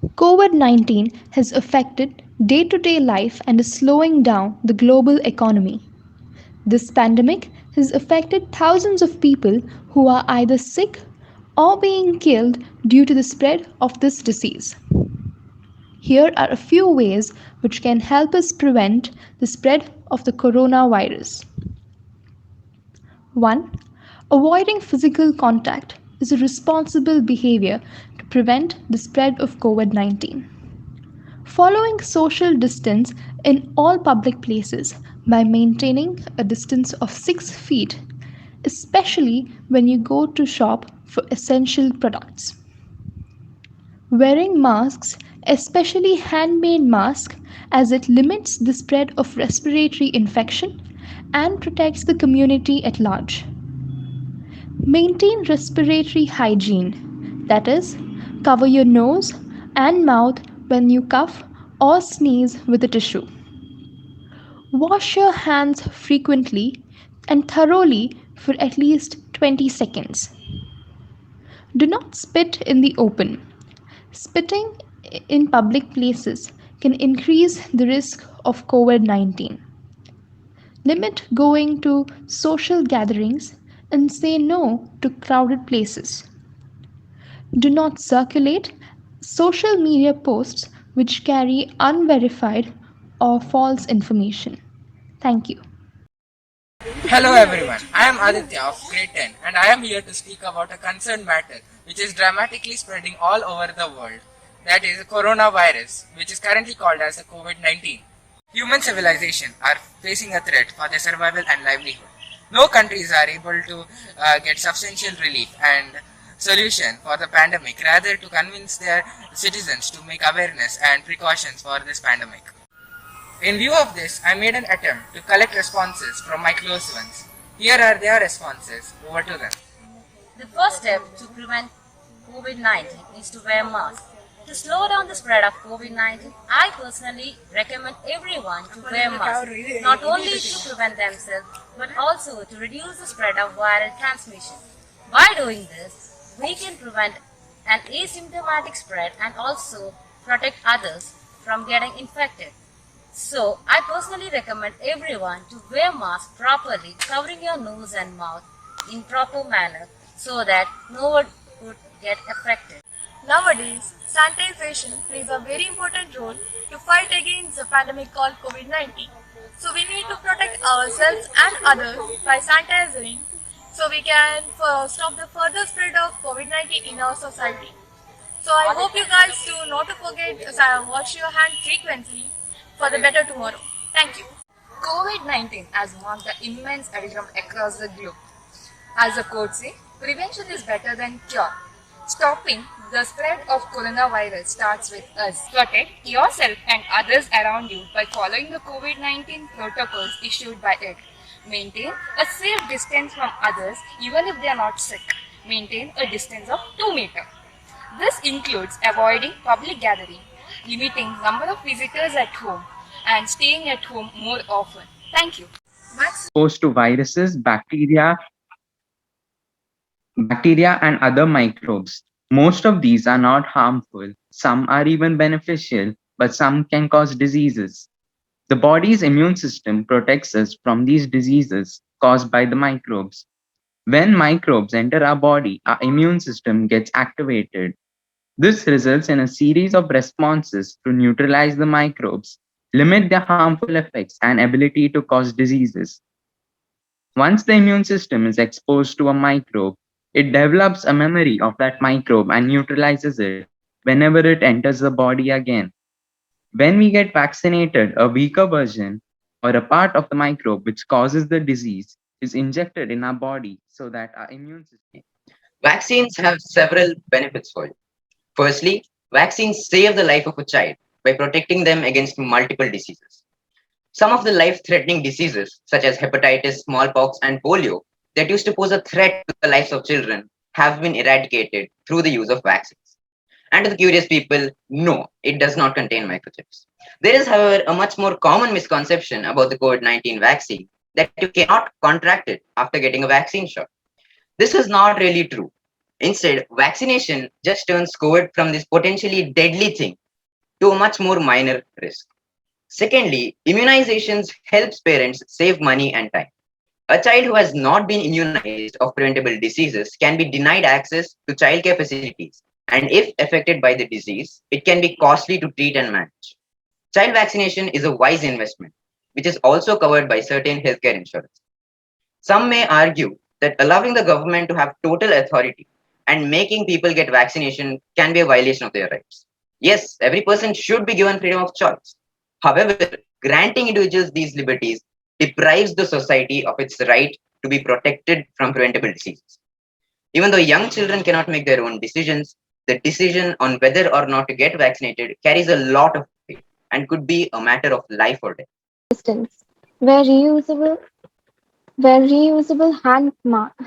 COVID 19 has affected day to day life and is slowing down the global economy. This pandemic has affected thousands of people who are either sick or being killed due to the spread of this disease. Here are a few ways which can help us prevent the spread of the coronavirus. 1. Avoiding physical contact is a responsible behavior to prevent the spread of COVID 19. Following social distance in all public places by maintaining a distance of 6 feet, especially when you go to shop for essential products. Wearing masks, especially handmade masks, as it limits the spread of respiratory infection and protects the community at large. Maintain respiratory hygiene, that is, cover your nose and mouth when you cough or sneeze with a tissue. Wash your hands frequently and thoroughly for at least 20 seconds. Do not spit in the open. Spitting in public places can increase the risk of COVID 19. Limit going to social gatherings and say no to crowded places. Do not circulate social media posts which carry unverified or false information. Thank you. Hello everyone, I am Aditya of grade 10 and I am here to speak about a concerned matter which is dramatically spreading all over the world. That is coronavirus, which is currently called as a COVID-19. Human civilization are facing a threat for their survival and livelihood. No countries are able to get substantial relief and solution for the pandemic, rather to convince their citizens to make awareness and precautions for this pandemic. In view of this, I made an attempt to collect responses from my close ones. Here are their responses. Over to them. The first step to prevent COVID-19 is to wear masks. To slow down the spread of COVID-19, I personally recommend everyone to wear masks, not only to prevent themselves, but also to reduce the spread of viral transmission. By doing this, we can prevent an asymptomatic spread and also protect others from getting infected. So, I personally recommend everyone to wear masks properly, covering your nose and mouth in proper manner so that no one would get affected. Nowadays, sanitization plays a very important role to fight against the pandemic called COVID-19. So we need to protect ourselves and others by sanitizing so we can stop the further spread of COVID-19 in our society. So I hope you guys do not to forget to wash your hands frequently for the better tomorrow. Thank you. COVID-19 has marked the immense epidemic from across the globe. As the quote says, prevention is better than cure. Stopping the spread of coronavirus starts with us. Protect yourself and others around you by following the COVID-19 protocols issued by it. Maintain a safe distance from others even if they are not sick. Maintain a distance of 2 meters. This includes avoiding public gathering, limiting number of visitors at home, and staying at home more often. Thank you. Exposed to viruses, bacteria and other microbes. Most of these are not harmful. Some are even beneficial, but some can cause diseases. The body's immune system protects us from these diseases caused by the microbes. When microbes enter our body, our immune system gets activated. This results in a series of responses to neutralize the microbes, limit their harmful effects and ability to cause diseases. Once the immune system is exposed to a microbe, it develops a memory of that microbe and neutralizes it whenever it enters the body again. When we get vaccinated, a weaker version or a part of the microbe which causes the disease is injected in our body so that our immune system. Vaccines have several benefits for you. Firstly, vaccines save the life of a child by protecting them against multiple diseases. Some of the life threatening diseases, such as hepatitis, smallpox, and polio, that used to pose a threat to the lives of children, have been eradicated through the use of vaccines. And to the curious people, no, it does not contain microchips. There is, however, a much more common misconception about the COVID-19 vaccine that you cannot contract it after getting a vaccine shot. This is not really true. Instead, vaccination just turns COVID from this potentially deadly thing to a much more minor risk. Secondly, immunizations helps parents save money and time. A child who has not been immunized of preventable diseases can be denied access to childcare facilities, and if affected by the disease, it can be costly to treat and manage. Child vaccination is a wise investment, which is also covered by certain healthcare insurance. Some may argue that allowing the government to have total authority and making people get vaccination can be a violation of their rights. Yes, every person should be given freedom of choice. However, granting individuals these liberties deprives the society of its right to be protected from preventable diseases. Even though young children cannot make their own decisions, the decision on whether or not to get vaccinated carries a lot of weight and could be a matter of life or death. Distance, where reusable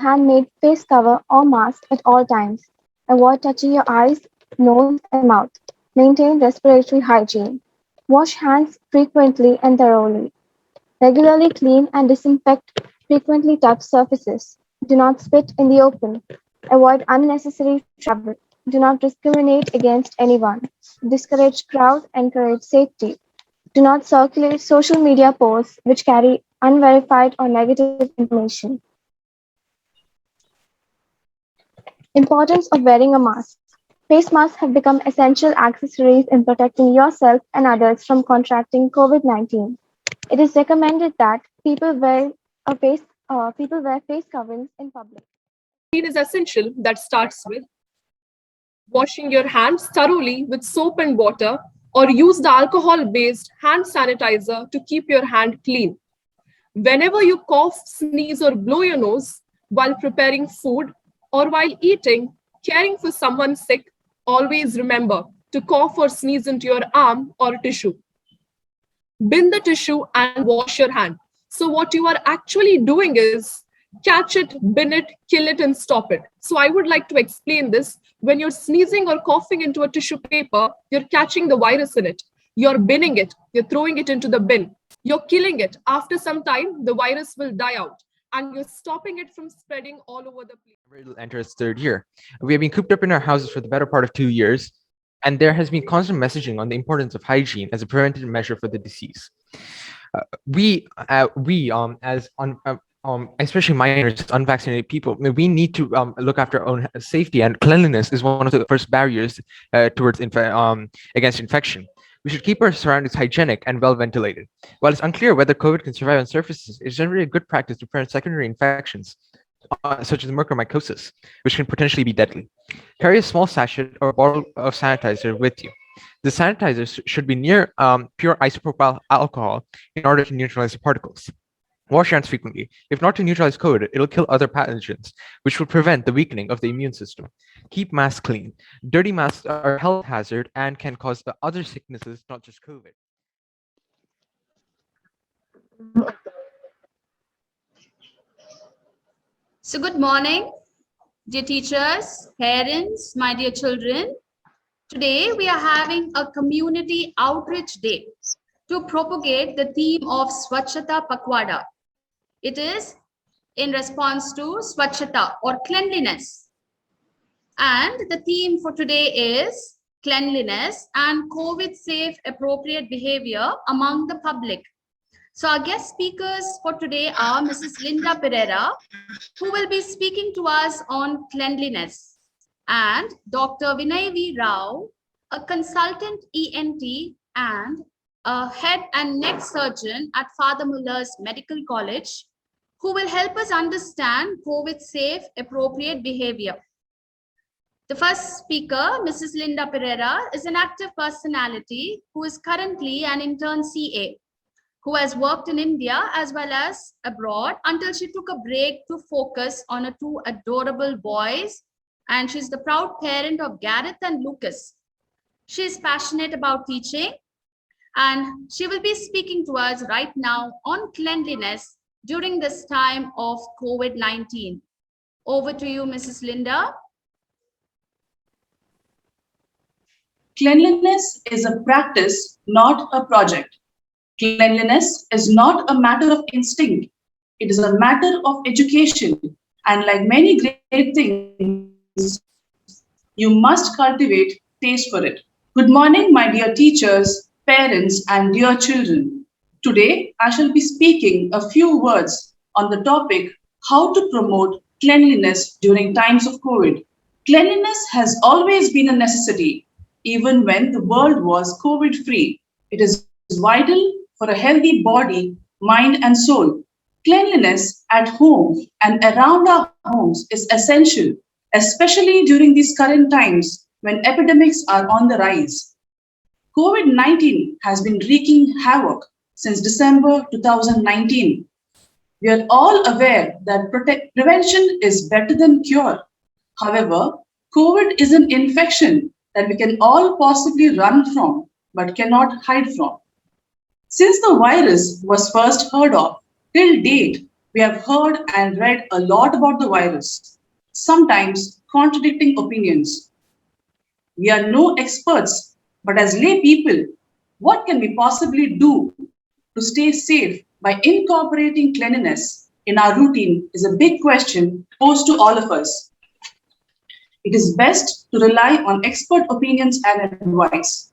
handmade face cover or mask at all times. Avoid touching your eyes, nose, and mouth. Maintain respiratory hygiene. Wash hands frequently and thoroughly. Regularly clean and disinfect frequently touched surfaces. Do not spit in the open. Avoid unnecessary travel. Do not discriminate against anyone. Discourage crowds, encourage safety. Do not circulate social media posts which carry unverified or negative information. Importance of wearing a mask. Face masks have become essential accessories in protecting yourself and others from contracting COVID-19. It is recommended that people wear face coverings in public. Hygiene is essential. That starts with washing your hands thoroughly with soap and water, or use the alcohol based hand sanitizer to keep your hand clean. Whenever you cough, sneeze, or blow your nose while preparing food or while eating, caring for someone sick, always remember to cough or sneeze into your arm or tissue. Bin the tissue and wash your hand. So, what you are actually doing is catch it, bin it, kill it, and stop it. So, I would like to explain this. When you're sneezing or coughing into a tissue paper, you're catching the virus in it. You're binning it, you're throwing it into the bin. You're killing it. After some time, the virus will die out and you're stopping it from spreading all over the place. It'll enter its third year. We have been cooped up in our houses for the better part of 2 years, and there has been constant messaging on the importance of hygiene as a preventive measure for the disease. Especially minors, unvaccinated people, we need to look after our own safety, and cleanliness is one of the first barriers towards against infection. We should keep our surroundings hygienic and well ventilated. While it's unclear whether COVID can survive on surfaces, it's generally a good practice to prevent secondary infections, such as mucormycosis, which can potentially be deadly. Carry a small sachet or bottle of sanitizer with you. The sanitizer should be near pure isopropyl alcohol in order to neutralize the particles. Wash your hands frequently. If not to neutralize COVID, it'll kill other pathogens, which will prevent the weakening of the immune system. Keep masks clean. Dirty masks are a health hazard and can cause other sicknesses, not just COVID. So, good morning, dear teachers, parents, my dear children. Today, we are having a community outreach day to propagate the theme of Swachhata Pakhwada. It is in response to Swachhata or cleanliness. And the theme for today is cleanliness and COVID safe appropriate behavior among the public. So our guest speakers for today are Mrs. Linda Pereira, who will be speaking to us on cleanliness, and Dr. Vinay V. Rao, a consultant ENT and a head and neck surgeon at Father Muller's Medical College, who will help us understand COVID safe appropriate behavior. The first speaker, Mrs. Linda Pereira, is an active personality who is currently an intern CA, who has worked in India as well as abroad until she took a break to focus on her two adorable boys. And she's the proud parent of Gareth and Lucas. She is passionate about teaching, and she will be speaking to us right now on cleanliness during this time of COVID-19. Over to you, Mrs. Linda. Cleanliness is a practice, not a project. Cleanliness is not a matter of instinct. It is a matter of education. And like many great things, you must cultivate taste for it. Good morning, my dear teachers, parents, and dear children. Today, I shall be speaking a few words on the topic how to promote cleanliness during times of COVID. Cleanliness has always been a necessity, even when the world was COVID free. It is vital for a healthy body, mind, and soul. Cleanliness at home and around our homes is essential, especially during these current times when epidemics are on the rise. COVID 19 has been wreaking havoc since December 2019. We are all aware that prevention is better than cure. However, COVID is an infection that we can all possibly run from but cannot hide from. Since the virus was first heard of, till date, we have heard and read a lot about the virus, sometimes contradicting opinions. We are no experts, but as lay people, what can we possibly do to stay safe by incorporating cleanliness in our routine is a big question posed to all of us. It is best to rely on expert opinions and advice.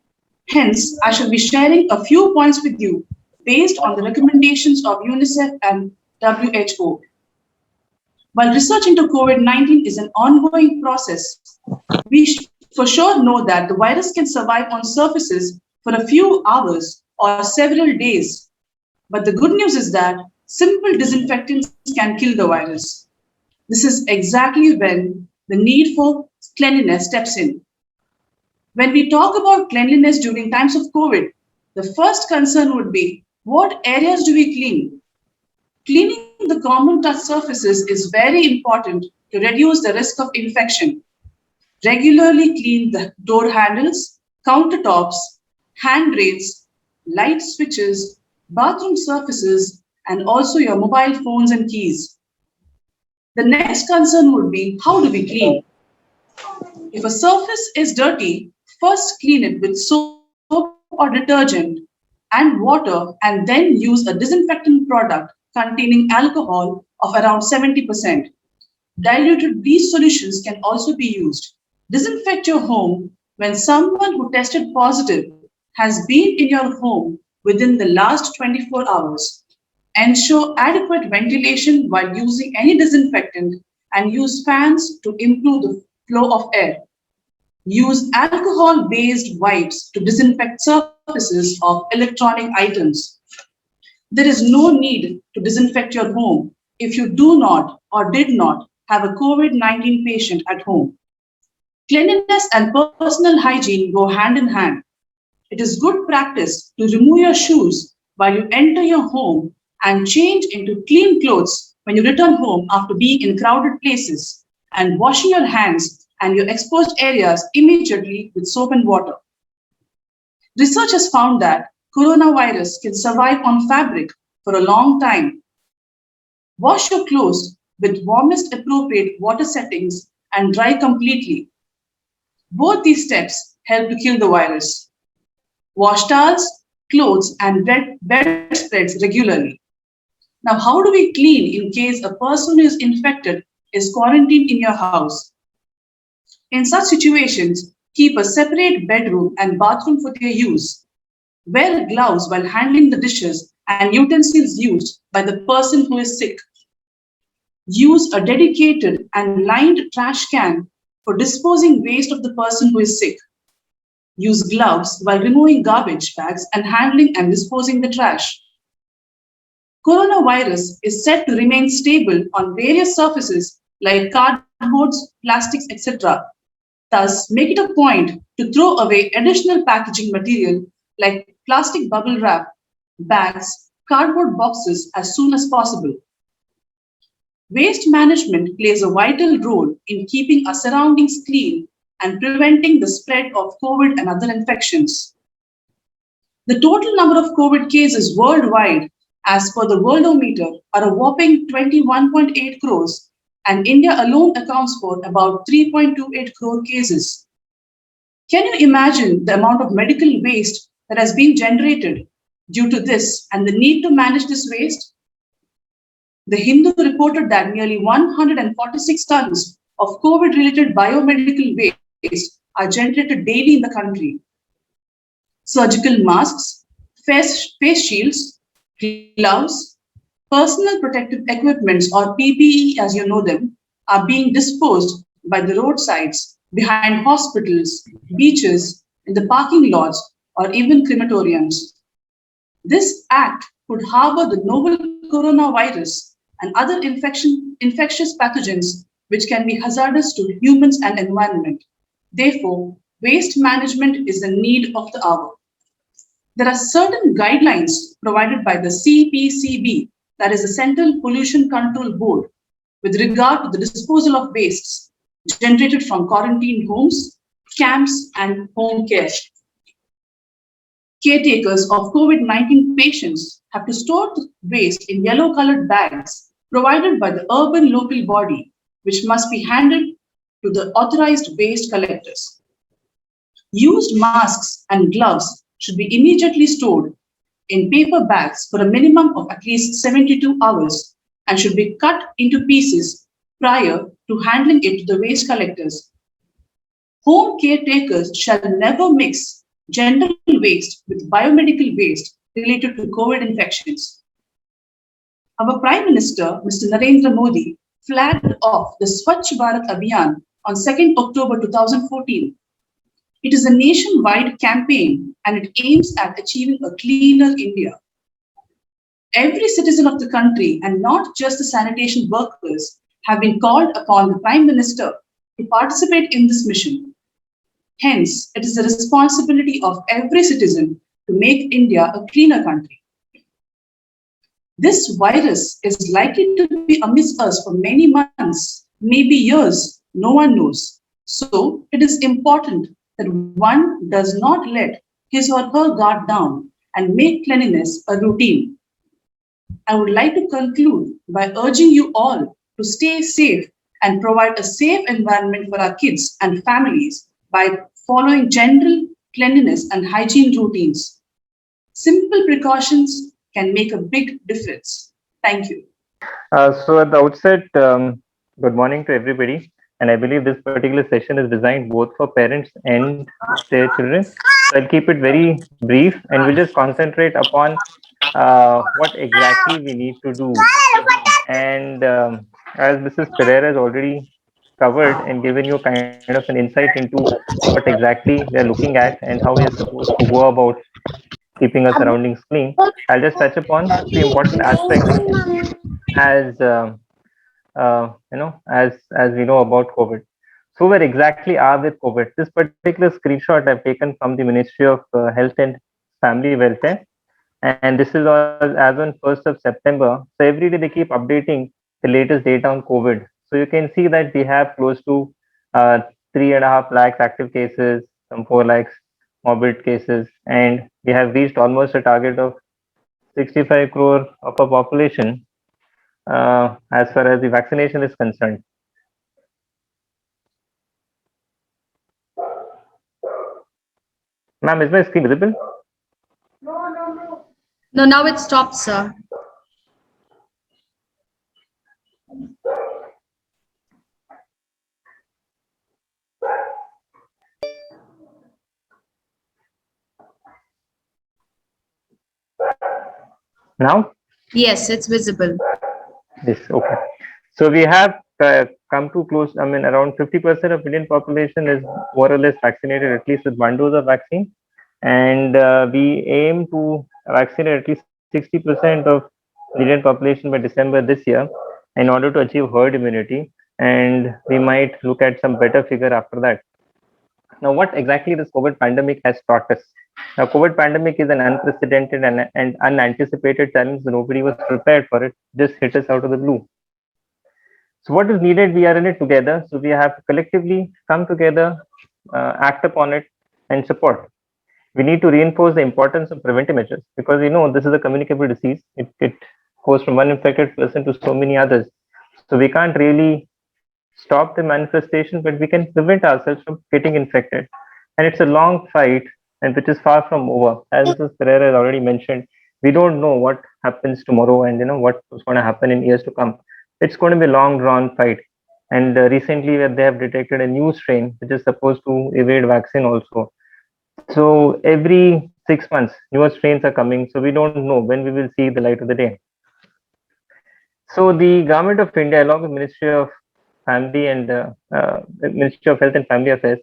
Hence, I shall be sharing a few points with you based on the recommendations of UNICEF and WHO. While research into COVID 19 is an ongoing process, we for sure know that the virus can survive on surfaces for a few hours or several days. But the good news is that simple disinfectants can kill the virus. This is exactly when the need for cleanliness steps in. When we talk about cleanliness during times of COVID, the first concern would be what areas do we clean? Cleaning the common touch surfaces is very important to reduce the risk of infection. Regularly clean the door handles, countertops, handrails, light switches, bathroom surfaces, and also your mobile phones and keys. The next concern would be how do we clean? If a surface is dirty, first clean it with soap or detergent and water, and then use a disinfectant product containing alcohol of around 70%. Diluted bleach solutions can also be used. Disinfect your home when someone who tested positive has been in your home within the last 24 hours. Ensure adequate ventilation while using any disinfectant and use fans to improve the flow of air. Use alcohol based wipes to disinfect surfaces of electronic items. There is no need to disinfect your home if you do not or did not have a COVID 19 patient at home. Cleanliness and personal hygiene go hand in hand. It is good practice to remove your shoes while you enter your home and change into clean clothes when you return home after being in crowded places, and washing your hands and your exposed areas immediately with soap and water. Research has found that coronavirus can survive on fabric for a long time. Wash your clothes with warmest appropriate water settings and dry completely. Both these steps help to kill the virus. Wash towels, clothes, and bedspreads regularly. Now, how do we clean in case a person who is infected is quarantined in your house? In such situations, keep a separate bedroom and bathroom for their use. Wear gloves while handling the dishes and utensils used by the person who is sick. Use a dedicated and lined trash can for disposing waste of the person who is sick. Use gloves while removing garbage bags and handling and disposing the trash. Coronavirus is said to remain stable on various surfaces like cardboards, plastics, etc. Thus, make it a point to throw away additional packaging material like plastic bubble wrap, bags, cardboard boxes as soon as possible. Waste management plays a vital role in keeping our surroundings clean and preventing the spread of COVID and other infections. The total number of COVID cases worldwide, as per the Worldometer, are a whopping 21.8 crores, and India alone accounts for about 3.28 crore cases. Can you imagine the amount of medical waste that has been generated due to this and the need to manage this waste? The Hindu reported that nearly 146 tons of COVID related biomedical waste are generated daily in the country. Surgical masks, face shields, gloves, personal protective equipments or PPE as you know them are being disposed by the roadsides, behind hospitals, beaches, in the parking lots, or even crematoriums. This act could harbor the novel coronavirus and other infectious pathogens which can be hazardous to humans and environment. Therefore, waste management is the need of the hour. There are certain guidelines provided by the CPCB, that is the Central Pollution Control Board, with regard to the disposal of wastes generated from quarantine homes, camps, and home care. Caretakers of COVID 19 patients have to store the waste in yellow colored bags provided by the urban local body, which must be handed to the authorized waste collectors. Used masks and gloves should be immediately stored in paper bags for a minimum of at least 72 hours and should be cut into pieces prior to handling it to the waste collectors. Home caretakers shall never mix general waste with biomedical waste related to COVID infections. Our Prime Minister, Mr. Narendra Modi, flagged off the Swachh Bharat Abhiyan on 2nd October 2014. It is a nationwide campaign and it aims at achieving a cleaner India. Every citizen of the country, and not just the sanitation workers, have been called upon the Prime Minister to participate in this mission. Hence, it is the responsibility of every citizen to make India a cleaner country. This virus is likely to be amidst us for many months, maybe years, no one knows. So, it is important that one does not let his or her guard down and make cleanliness a routine. I would like to conclude by urging you all to stay safe and provide a safe environment for our kids and families by following general cleanliness and hygiene routines. Simple precautions can make a big difference. Thank you. So at the outset, good morning to everybody. And I believe this particular session is designed both for parents and their children. So I'll keep it very brief and we'll just concentrate upon what exactly we need to do. And as Mrs. Pereira has already covered and given you kind of an insight into what exactly we are looking at and how we are supposed to go about keeping our surroundings clean, I'll just touch upon the important aspects as as we know about COVID. So where exactly are with COVID? This particular screenshot I've taken from the Ministry of Health and Family Welfare, and this is as on 1st of September. So every day they keep updating the latest data on COVID. So you can see that we have close to 3.5 lakhs active cases, some 4 lakhs morbid cases, and we have reached almost a target of 65 crore of a population as far as the vaccination is concerned. Ma'am, is my screen visible? No, now it stopped, sir. Now? Yes, it's visible. Yes, okay. So we have come to close, I mean, around 50% of Indian population is more or less vaccinated, at least with one dose of vaccine. And we aim to vaccinate at least 60% of Indian population by December this year in order to achieve herd immunity. And we might look at some better figure after that. Now, what exactly this COVID pandemic has taught us? Now, COVID pandemic is an unprecedented and unanticipated challenge. Nobody was prepared for it. Just hit us out of the blue. So, what is needed? We are in it together. So, we have to collectively come together, act upon it, and support. We need to reinforce the importance of preventive measures because this is a communicable disease. It goes from one infected person to so many others. So, we can't really stop the manifestation, but we can prevent ourselves from getting infected. And it's a long fight, and which is far from over. As Mrs. Pereira has already mentioned, we don't know what happens tomorrow and what's going to happen in years to come. It's going to be a long drawn fight. And recently, they have detected a new strain which is supposed to evade vaccine also. So every 6 months, newer strains are coming. So we don't know when we will see the light of the day. So the government of India, along with Ministry of Family and Ministry of Health and Family Affairs,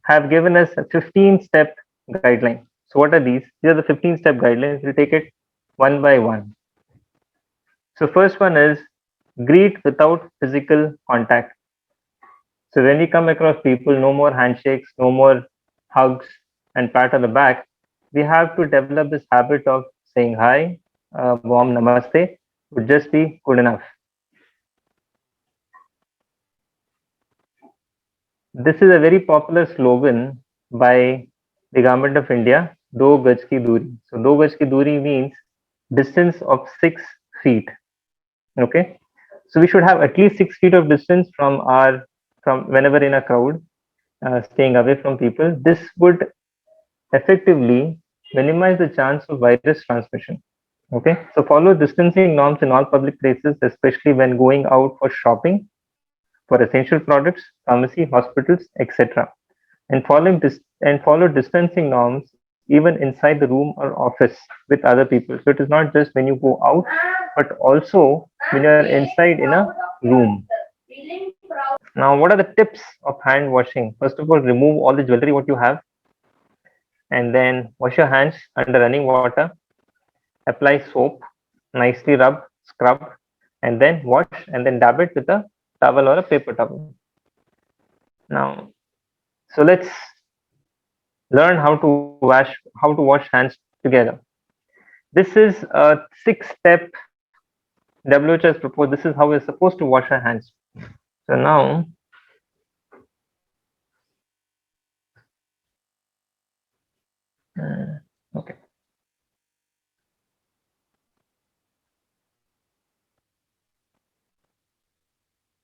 have given us a 15-step guideline. So what are these? These are the 15-step guidelines. We'll take it one by one. So first one is greet without physical contact. So when we come across people, no more handshakes, no more hugs and pat on the back. We have to develop this habit of saying hi, warm namaste would just be good enough. This is a very popular slogan by the government of India, Do Gaj Ki Duri. So Do Gaj Ki Duri means distance of 6 feet. Okay. So we should have at least 6 feet of distance from whenever in a crowd, staying away from people. This would effectively minimize the chance of virus transmission. Okay. So follow distancing norms in all public places, especially when going out for shopping for essential products, pharmacy, hospitals, etc. And follow distancing norms even inside the room or office with other people. So it is not just when you go out, but also when you are inside in a room. Now, what are the tips of hand washing? First of all, remove all the jewelry what you have, and then wash your hands under running water. Apply soap, nicely rub, scrub, and then wash, and then dab it with a towel or a paper towel. Now, so let's learn how to wash hands together. This is a 6-step WHO has proposed. This is how we're supposed to wash our hands. So now, okay,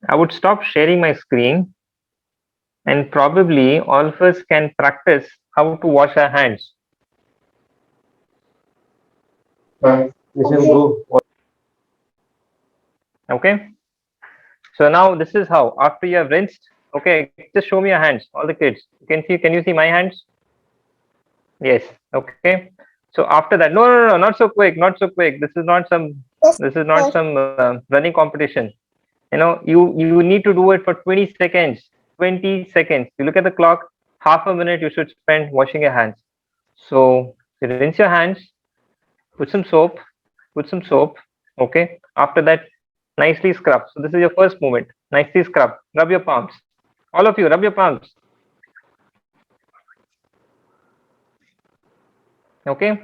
I would stop sharing my screen, and probably all of us can practice how to wash our hands. Okay. So now this is how. After you have rinsed, okay, just show me your hands, all the kids. You can see. Can you see my hands? Yes. Okay. So after that, no, not so quick, not so quick. This is not some. This is not some running competition. You need to do it for 20 seconds. 20 seconds. You look at the clock. Half a minute you should spend washing your hands. So you rinse your hands. Put some soap. Put some soap. Okay. After that, nicely scrub. So this is your first movement. Nicely scrub. Rub your palms. All of you, rub your palms. Okay.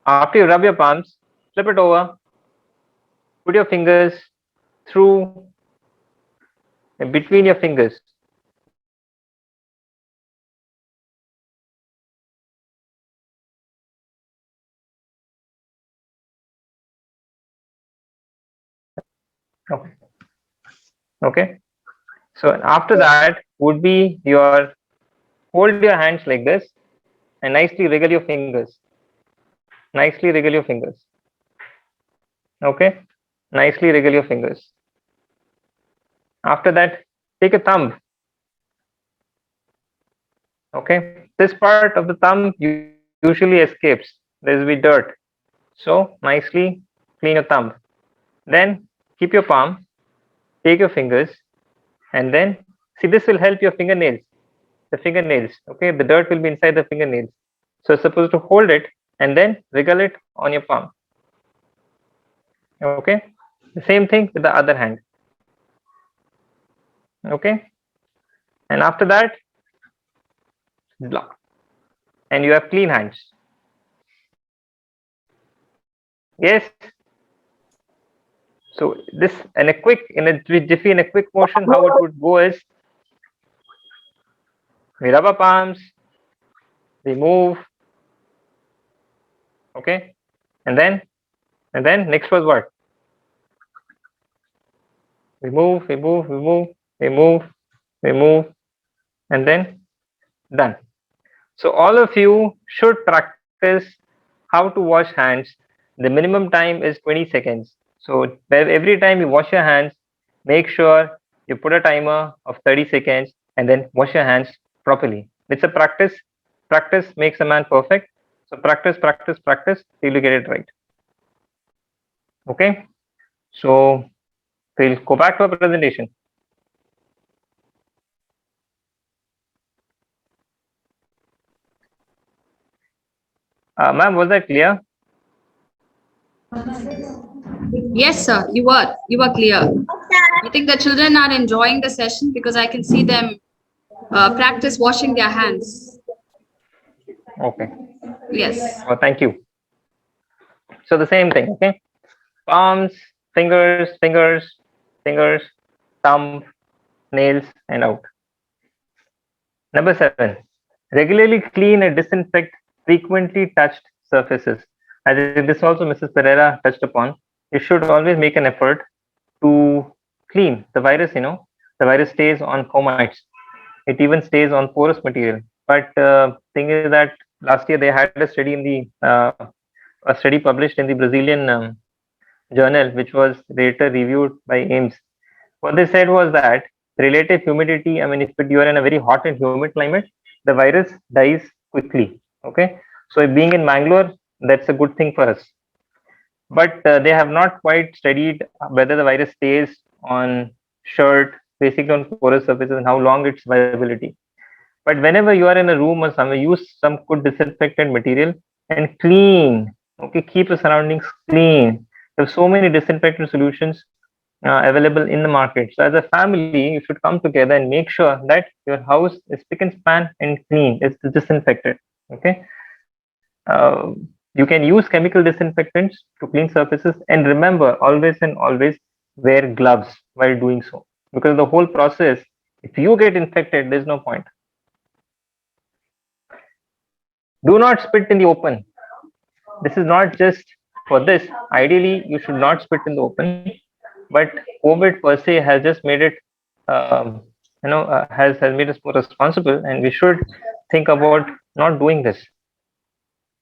After you rub your palms, flip it over. Put your fingers through between your fingers. Okay. Okay. So after that would be your hold your hands like this and nicely wriggle your fingers. Nicely wriggle your fingers. Okay. Nicely wriggle your fingers. After that, take a thumb. Okay. This part of the thumb usually escapes. There will be dirt. So nicely clean your thumb. Then keep your palm, take your fingers, and then see this will help your fingernails. The fingernails. Okay. The dirt will be inside the fingernails. So it's supposed to hold it and then wriggle it on your palm. Okay. The same thing with the other hand. Okay. And after that, blah, and you have clean hands. Yes. So this in a jiffy, in a quick motion, how it would go is we rub our palms, we move, okay, and then next was what? We move, we move, we move, we move, we move, and then done. So all of you should practice how to wash hands. The minimum time is 20 seconds. So every time you wash your hands, make sure You put a timer of 30 seconds and then wash your hands properly. It's a practice. Practice makes a man perfect. So practice, practice, practice till you get it right. Okay. So we'll go back to our presentation. Ma'am, was that clear? Yes, sir, you are clear. I think the children are enjoying the session because I can see them practice washing their hands. Okay. Yes. Well, thank you. So the same thing. Okay. Palms, fingers, fingers, fingers, thumb, nails, and out. Number 7, regularly clean and disinfect frequently touched surfaces. I think this also Mrs. Pereira touched upon. You should always make an effort to clean the virus. The virus stays on fomites. It even stays on porous material. But thing is that last year they had a study in a study published in the Brazilian journal, which was later reviewed by Ames. What they said was that relative humidity, I mean, if you are in a very hot and humid climate, the virus dies quickly. Okay. So being in Mangalore, that's a good thing for us. But they have not quite studied whether the virus stays on shirt, basically on porous surfaces, and how long its viability. But whenever you are in a room or somewhere, use some good disinfectant material and clean. Okay, keep the surroundings clean. There are so many disinfectant solutions available in the market. So as a family, you should come together and make sure that your house is spick and span and clean. It's disinfected. Okay. You can use chemical disinfectants to clean surfaces, and remember always and always wear gloves while doing so, because the whole process, if you get infected, there's no point. Do not spit in the open. This is not just for this. Ideally, you should not spit in the open, but COVID per se has just made it, has made us more responsible, and we should think about not doing this.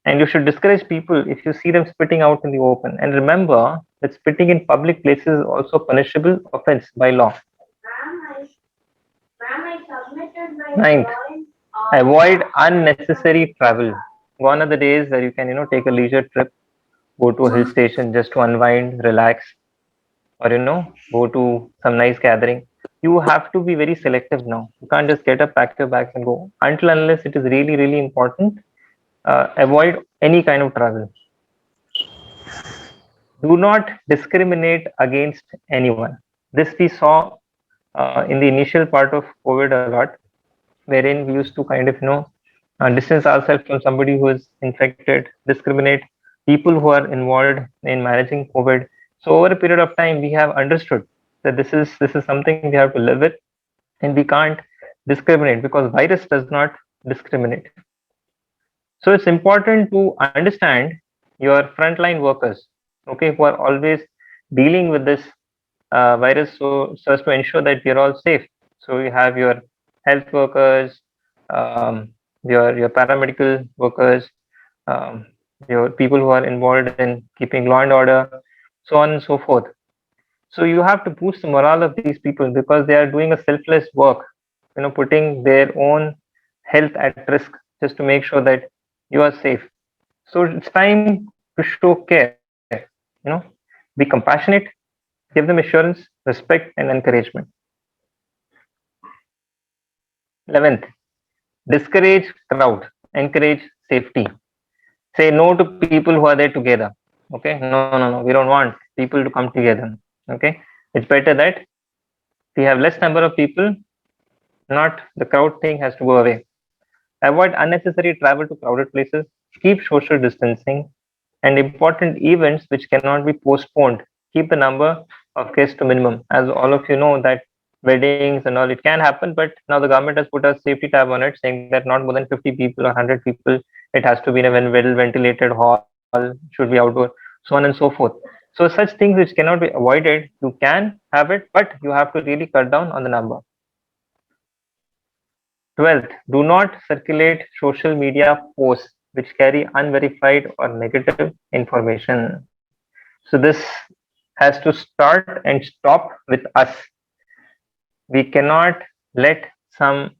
And you should discourage people if you see them spitting out in the open. And remember that spitting in public places is also punishable offense by law. Ninth, avoid unnecessary travel. Gone are the days where you can, take a leisure trip, go to a hill station just to unwind, relax, or go to some nice gathering. You have to be very selective now. You can't just get up, pack your bags, and go. Until unless it is really, really important, avoid any kind of travel. Do not discriminate against anyone. This we saw in the initial part of COVID a lot, wherein we used to kind of distance ourselves from somebody who is infected, discriminate people who are involved in managing COVID. So over a period of time, we have understood that this is something we have to live with, and we can't discriminate because virus does not discriminate. So it's important to understand your frontline workers, okay, who are always dealing with this virus, so as to ensure that we are all safe. So you have your health workers, your paramedical workers, um, your people who are involved in keeping law and order, so on and so forth. So you have to boost the morale of these people because they are doing a selfless work, putting their own health at risk just to make sure that you are safe. So it's time to show care, be compassionate, give them assurance, respect, and encouragement. 11th, discourage crowd, encourage safety. Say no to people who are there together. Okay, no, we don't want people to come together. Okay, it's better that we have less number of people, not the crowd thing has to go away. Avoid unnecessary travel to crowded places, keep social distancing, and important events which cannot be postponed, keep the number of guests to minimum. As all of you know that weddings and all, it can happen, but now the government has put a safety tab on it saying that not more than 50 people or 100 people, it has to be in a well ventilated hall, should be outdoor, so on and so forth. So such things which cannot be avoided, you can have it, but you have to really cut down on the number. 12th, do not circulate social media posts which carry unverified or negative information. So this has to start and stop with us. We cannot let some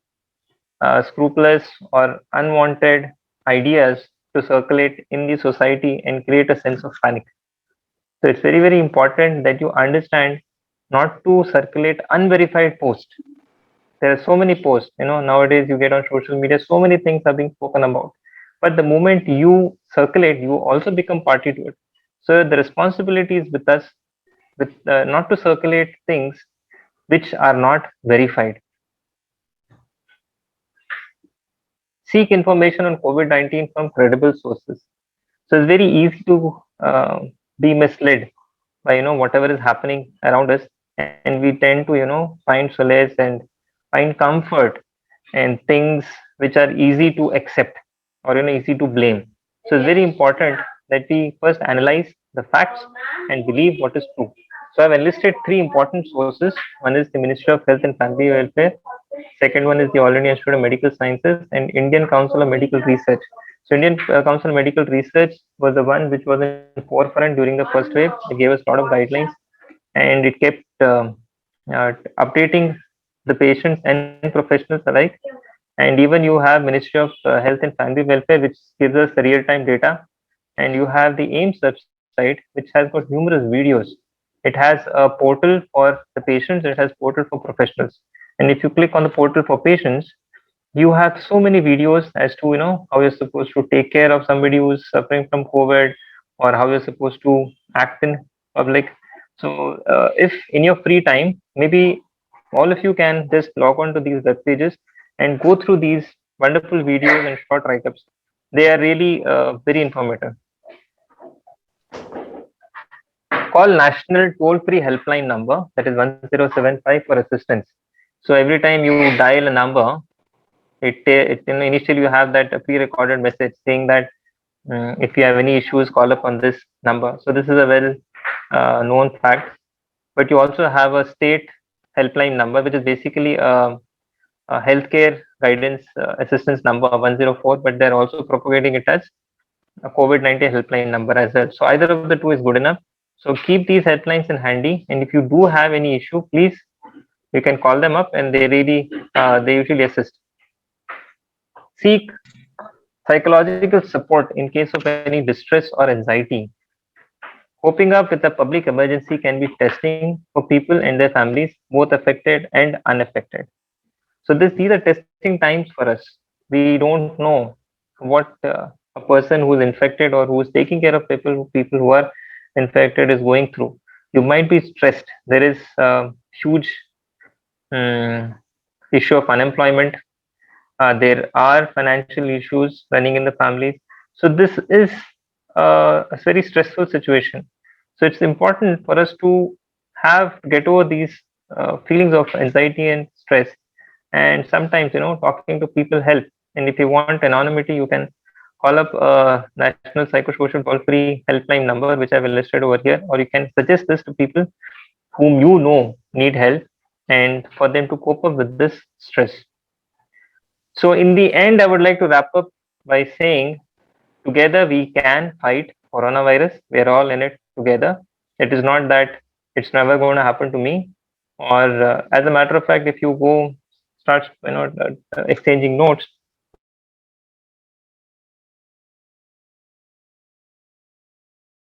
scrupulous or unwanted ideas to circulate in the society and create a sense of panic. So it's very, very important that you understand not to circulate unverified posts. There are so many posts, nowadays you get on social media, so many things are being spoken about. But the moment you circulate, you also become party to it. So the responsibility is with us, with not to circulate things which are not verified. Seek information on COVID-19 from credible sources. So it's very easy to be misled by whatever is happening around us, and we tend to find solace and find comfort in things which are easy to accept or easy to blame. So it's very important that we first analyze the facts and believe what is true. So I've enlisted three important sources. One is the Ministry of Health and Family Welfare. Second one is the All India Institute of Medical Sciences and Indian Council of Medical Research. So Indian Council of Medical Research was the one which was in forefront during the first wave. It gave us a lot of guidelines, and it kept updating the patients and professionals alike. And even you have Ministry of Health and Family Welfare, which gives us the real-time data. And you have the AIMS website, which has got numerous videos. It has a portal for the patients. It has portal for professionals. And if you click on the portal for patients, you have so many videos as to how you're supposed to take care of somebody who's suffering from COVID, or how you're supposed to act in public. So if in your free time, maybe all of you can just log on to these web pages and go through these wonderful videos and short write-ups. They are really very informative. Call national toll-free helpline number, that is 1075, for assistance. So every time you dial a number, it initially you have that pre-recorded message saying that if you have any issues, call up on this number. So this is a well known fact. But you also have a state helpline number, which is basically a healthcare guidance assistance number 104, but they're also propagating it as a COVID-19 helpline number as well. So either of the two is good enough. So keep these helplines in handy, and if you do have any issue, please, you can call them up, and they usually assist. Seek psychological support in case of any distress or anxiety. Coping up with a public emergency can be testing for people and their families, both affected and unaffected. So these are testing times for us. We don't know what a person who's infected or who's taking care of people who are infected is going through. You might be stressed. There is a huge um, issue of unemployment. There are financial issues running in the families. So this is a very stressful situation. So it's important for us to get over these feelings of anxiety and stress. And sometimes, talking to people help. And if you want anonymity, you can call up a National Psychosocial Toll-Free helpline number, which I've listed over here, or you can suggest this to people whom you know need help, and for them to cope up with this stress. So in the end, I would like to wrap up by saying, together we can fight coronavirus. We are all in it together. It is not that it's never going to happen to me, or as a matter of fact, if you go start exchanging notes,